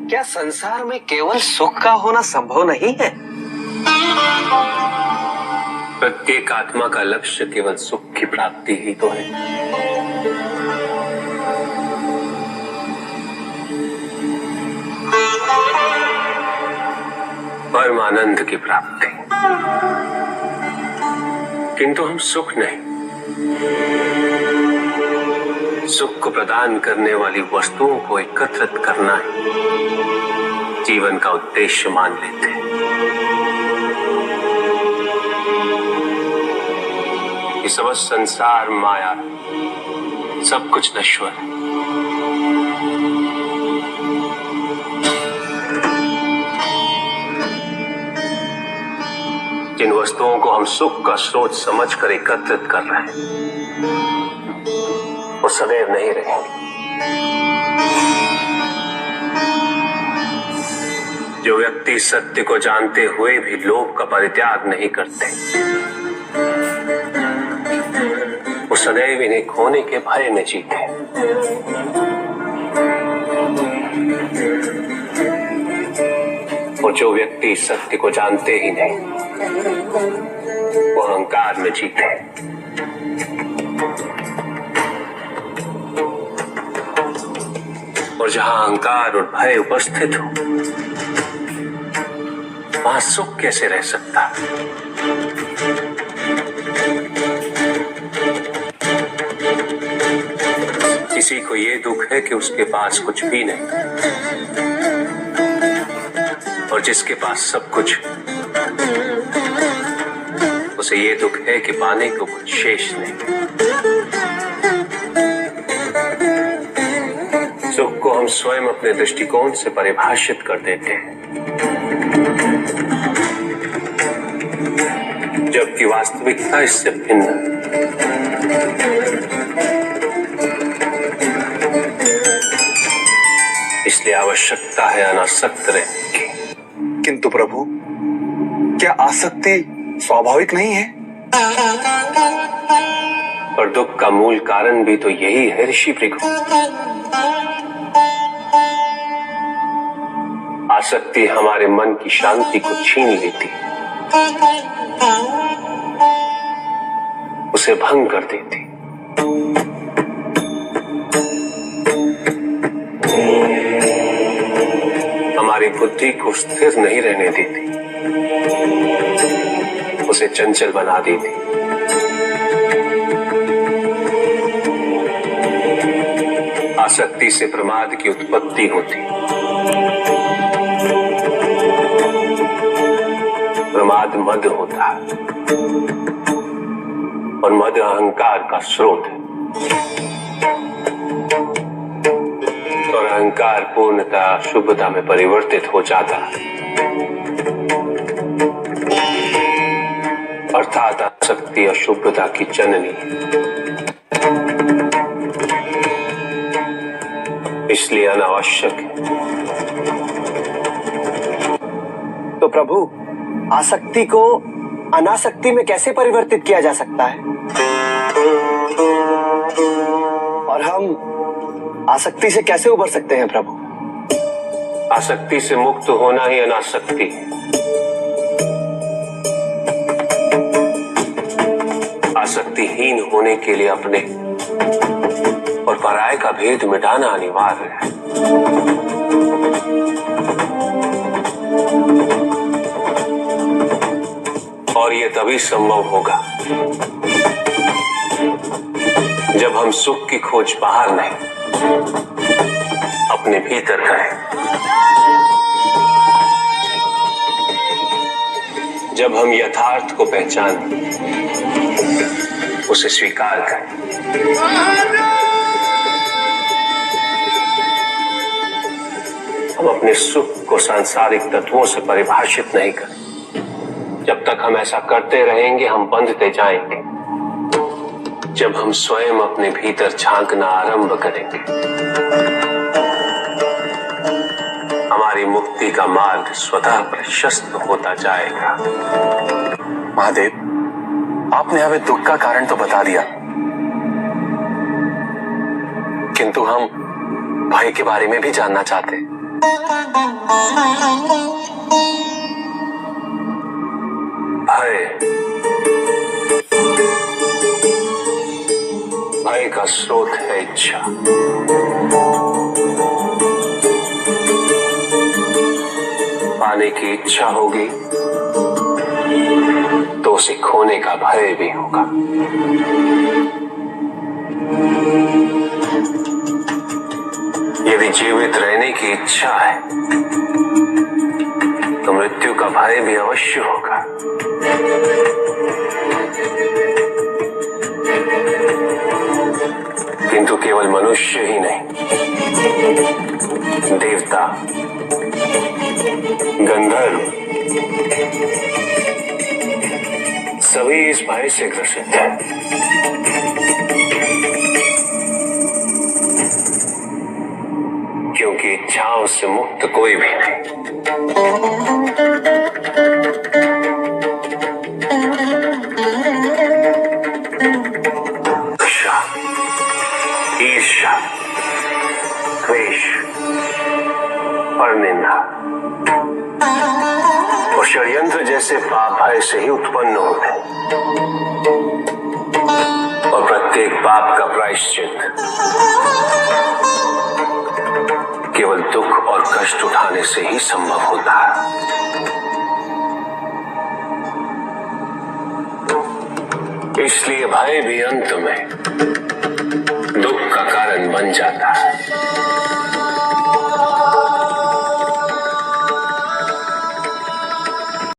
क्या संसार में केवल सुख का होना संभव नहीं है? प्रत्येक आत्मा का लक्ष्य केवल सुख की प्राप्ति ही तो है। परम आनंद की प्राप्ति, किंतु हम सुख नहीं, सुख को प्रदान करने वाली वस्तुओं को एकत्रित करना ही जीवन का उद्देश्य मान लेते हैं। ये समस्त संसार माया, सब कुछ नश्वर है। जिन वस्तुओं को हम सुख का स्रोत समझकर एकत्रित कर रहे हैं, वो सदैव नहीं रहेंगे। जो व्यक्ति सत्य को जानते हुए भी लोभ का परित्याग नहीं करते, वो सदैव इन्हें खोने के भय में जीते। और जो व्यक्ति सत्य को जानते ही नहीं, वो अहंकार में जीते। और जहां अहंकार और भय उपस्थित हो, वहां सुख कैसे रह सकता? किसी को ये दुख है कि उसके पास कुछ भी नहीं, और जिसके पास सब कुछ, उसे ये दुख है कि पाने को कुछ शेष नहीं। सुख को हम स्वयं अपने दृष्टिकोण से परिभाषित कर देते हैं, जबकि वास्तविकता इससे भिन्न है। इसलिए आवश्यकता है अनासक्त रहने की। किंतु प्रभु, क्या आसक्ति स्वाभाविक नहीं है? और दुख का मूल कारण भी तो यही है ऋषि भृगु। आसक्ति हमारे मन की शांति को छीन लेती, उसे भंग कर देती। हमारी बुद्धि को स्थिर नहीं रहने देती, उसे चंचल बना देती। आसक्ति से प्रमाद की उत्पत्ति होती, प्रमाद मद होता है, और मद अहंकार का स्रोत है। और अहंकार पूर्णता शुभता में परिवर्तित हो जाता है, अर्थात आसक्ति अशुभता की जननी। इसलिए अनावश्यक है। तो प्रभु, आसक्ति को अनासक्ति में कैसे परिवर्तित किया जा सकता है? और हम आसक्ति से कैसे उबर सकते हैं प्रभु? आसक्ति से मुक्त होना ही अनासक्ति है। आसक्तिहीन होने के लिए अपने और पराये का भेद मिटाना अनिवार्य है। और ये तभी संभव होगा जब हम सुख की खोज बाहर नहीं, अपने भीतर करें। जब हम यथार्थ को पहचानें, उसे स्वीकार करें। हम अपने सुख को सांसारिक तत्वों से परिभाषित नहीं करें। जब तक हम ऐसा करते रहेंगे, हम बंधते जाएंगे। जब हम स्वयं अपने भीतर झांकना आरंभ करेंगे, हमारी मुक्ति का मार्ग स्वतः प्रशस्त होता जाएगा। महादेव, आपने हमें दुख का कारण तो बता दिया, किंतु हम भय के बारे में भी जानना चाहते हैं। भय, भय का स्रोत है इच्छा। पाने की इच्छा होगी तो उसे खोने का भय भी होगा। यदि जीवित रहने की इच्छा है तो मृत्यु का भय भी अवश्य होगा। किंतु केवल मनुष्य ही नहीं, देवता, गंधर्व सभी इस भय से ग्रसित हैं। क्योंकि इच्छाओं से मुक्त कोई भी नहीं। ईर्ष्या, द्वेष, परनिंदा और षड्यंत्र जैसे पाप भय से ही उत्पन्न होते हैं। और प्रत्येक पाप का प्रायश्चित केवल दुख और कष्ट उठाने से ही संभव होता है। इसलिए भय भी अंत में दुख का कारण बन जाता है।